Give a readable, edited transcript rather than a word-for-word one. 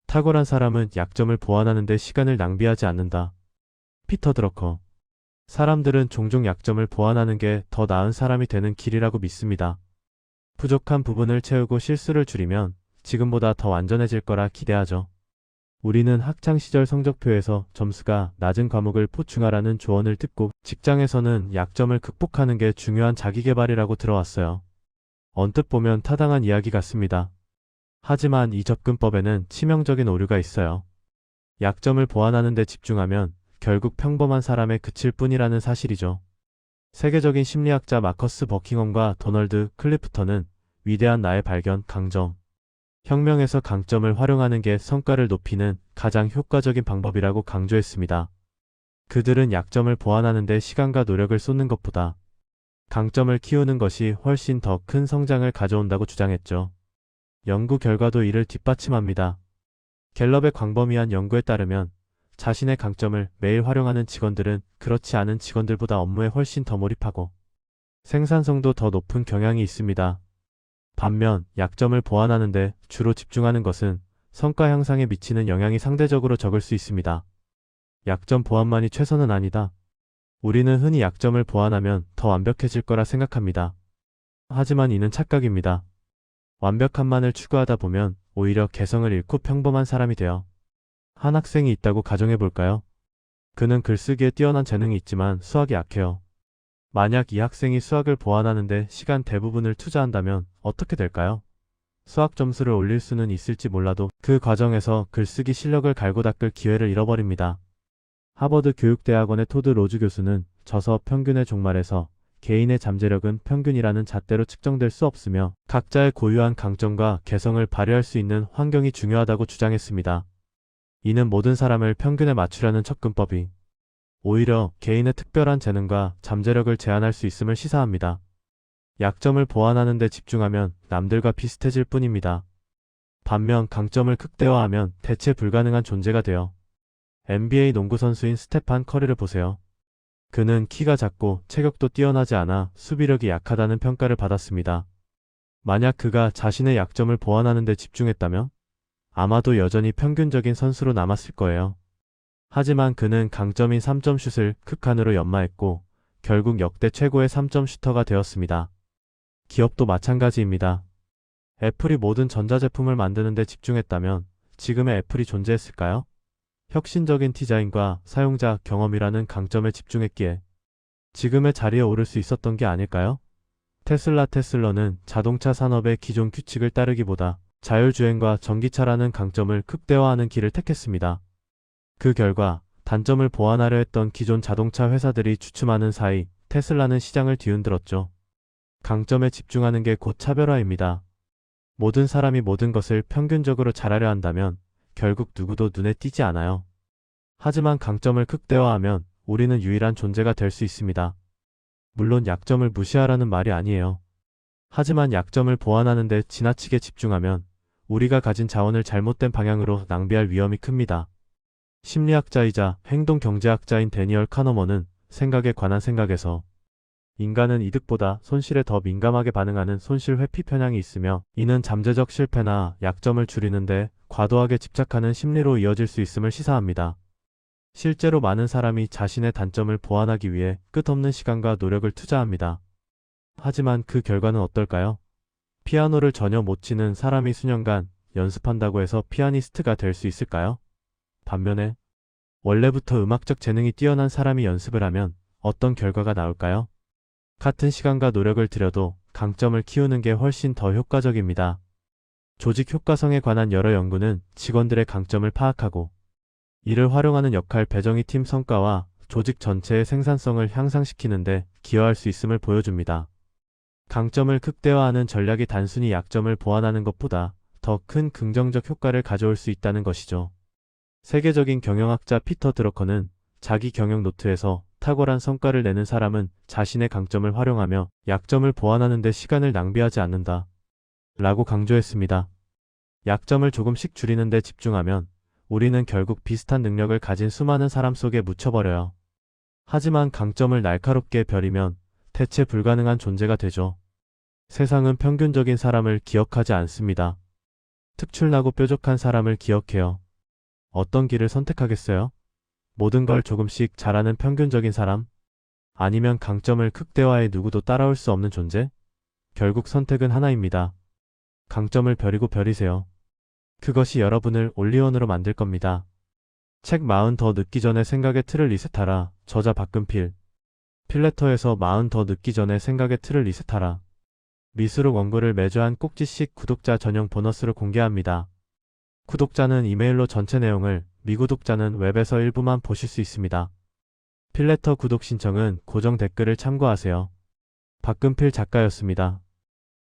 탁월한 사람은 약점을 보완하는 데 시간을 낭비하지 않는다. 피터 드러커. 사람들은 종종 약점을 보완하는 게 더 나은 사람이 되는 길이라고 믿습니다. 부족한 부분을 채우고 실수를 줄이면 지금보다 더 완전해질 거라 기대하죠. 우리는 학창시절 성적표에서 점수가 낮은 과목을 보충하라는 조언을 듣고 직장에서는 약점을 극복하는 게 중요한 자기계발이라고 들어왔어요. 언뜻 보면 타당한 이야기 같습니다. 하지만 이 접근법에는 치명적인 오류가 있어요. 약점을 보완하는 데 집중하면 결국 평범한 사람에 그칠 뿐이라는 사실이죠. 세계적인 심리학자 마커스 버킹엄과 도널드 클리프턴은 위대한 나의 발견, 강점, 혁명에서 강점을 활용하는 게 성과를 높이는 가장 효과적인 방법이라고 강조했습니다. 그들은 약점을 보완하는 데 시간과 노력을 쏟는 것보다 강점을 키우는 것이 훨씬 더 큰 성장을 가져온다고 주장했죠. 연구 결과도 이를 뒷받침합니다. 갤럽의 광범위한 연구에 따르면 자신의 강점을 매일 활용하는 직원들은 그렇지 않은 직원들보다 업무에 훨씬 더 몰입하고 생산성도 더 높은 경향이 있습니다. 반면 약점을 보완하는 데 주로 집중하는 것은 성과 향상에 미치는 영향이 상대적으로 적을 수 있습니다. 약점 보완만이 최선은 아니다. 우리는 흔히 약점을 보완하면 더 완벽해질 거라 생각합니다. 하지만 이는 착각입니다. 완벽함만을 추구하다 보면 오히려 개성을 잃고 평범한 사람이 되어 한 학생이 있다고 가정해 볼까요? 그는 글쓰기에 뛰어난 재능이 있지만 수학이 약해요. 만약 이 학생이 수학을 보완하는데 시간 대부분을 투자한다면 어떻게 될까요? 수학 점수를 올릴 수는 있을지 몰라도 그 과정에서 글쓰기 실력을 갈고 닦을 기회를 잃어버립니다. 하버드 교육대학원의 토드 로즈 교수는 저서 평균의 종말에서 개인의 잠재력은 평균이라는 잣대로 측정될 수 없으며 각자의 고유한 강점과 개성을 발휘할 수 있는 환경이 중요하다고 주장했습니다. 이는 모든 사람을 평균에 맞추려는 접근법이 오히려 개인의 특별한 재능과 잠재력을 제한할 수 있음을 시사합니다. 약점을 보완하는 데 집중하면 남들과 비슷해질 뿐입니다. 반면 강점을 극대화하면 대체 불가능한 존재가 되어 NBA 농구 선수인 스테판 커리를 보세요. 그는 키가 작고 체격도 뛰어나지 않아 수비력이 약하다는 평가를 받았습니다. 만약 그가 자신의 약점을 보완하는 데 집중했다면 아마도 여전히 평균적인 선수로 남았을 거예요. 하지만 그는 강점인 3점 슛을 극한으로 연마했고 결국 역대 최고의 3점 슈터가 되었습니다. 기업도 마찬가지입니다. 애플이 모든 전자제품을 만드는 데 집중했다면 지금의 애플이 존재했을까요? 혁신적인 디자인과 사용자 경험이라는 강점에 집중했기에 지금의 자리에 오를 수 있었던 게 아닐까요? 테슬라는 자동차 산업의 기존 규칙을 따르기보다 자율주행과 전기차라는 강점을 극대화하는 길을 택했습니다. 그 결과 단점을 보완하려 했던 기존 자동차 회사들이 주춤하는 사이 테슬라는 시장을 뒤흔들었죠. 강점에 집중하는 게 곧 차별화입니다. 모든 사람이 모든 것을 평균적으로 잘하려 한다면 결국 누구도 눈에 띄지 않아요. 하지만 강점을 극대화하면 우리는 유일한 존재가 될 수 있습니다. 물론 약점을 무시하라는 말이 아니에요. 하지만 약점을 보완하는 데 지나치게 집중하면 우리가 가진 자원을 잘못된 방향으로 낭비할 위험이 큽니다. 심리학자이자 행동경제학자인 데니얼 카너먼은 생각에 관한 생각에서 인간은 이득보다 손실에 더 민감하게 반응하는 손실 회피 편향이 있으며 이는 잠재적 실패나 약점을 줄이는데 과도하게 집착하는 심리로 이어질 수 있음을 시사합니다. 실제로 많은 사람이 자신의 단점을 보완하기 위해 끝없는 시간과 노력을 투자합니다. 하지만 그 결과는 어떨까요? 피아노를 전혀 못 치는 사람이 수년간 연습한다고 해서 피아니스트가 될 수 있을까요? 반면에 원래부터 음악적 재능이 뛰어난 사람이 연습을 하면 어떤 결과가 나올까요? 같은 시간과 노력을 들여도 강점을 키우는 게 훨씬 더 효과적입니다. 조직 효과성에 관한 여러 연구는 직원들의 강점을 파악하고 이를 활용하는 역할 배정이 팀 성과와 조직 전체의 생산성을 향상시키는데 기여할 수 있음을 보여줍니다. 강점을 극대화하는 전략이 단순히 약점을 보완하는 것보다 더 큰 긍정적 효과를 가져올 수 있다는 것이죠. 세계적인 경영학자 피터 드러커는 자기 경영 노트에서 탁월한 성과를 내는 사람은 자신의 강점을 활용하며 약점을 보완하는 데 시간을 낭비하지 않는다 라고 강조했습니다. 약점을 조금씩 줄이는 데 집중하면 우리는 결국 비슷한 능력을 가진 수많은 사람 속에 묻혀버려요. 하지만 강점을 날카롭게 벼리면 대체 불가능한 존재가 되죠. 세상은 평균적인 사람을 기억하지 않습니다. 특출나고 뾰족한 사람을 기억해요. 어떤 길을 선택하겠어요? 모든 걸 조금씩 잘하는 평균적인 사람? 아니면 강점을 극대화해 누구도 따라올 수 없는 존재? 결국 선택은 하나입니다. 강점을 벼리고 벼리세요. 그것이 여러분을 올리원으로 만들 겁니다. 책 40 더 늦기 전에 생각의 틀을 리셋하라. 저자 박근필. 필레터에서 40 더 늦기 전에 생각의 틀을 리셋하라. 미수록 원고를 매주 한 꼭지씩 구독자 전용 보너스로 공개합니다. 구독자는 이메일로 전체 내용을, 미구독자는 웹에서 일부만 보실 수 있습니다. 필레터 구독 신청은 고정 댓글을 참고하세요. 박근필 작가였습니다.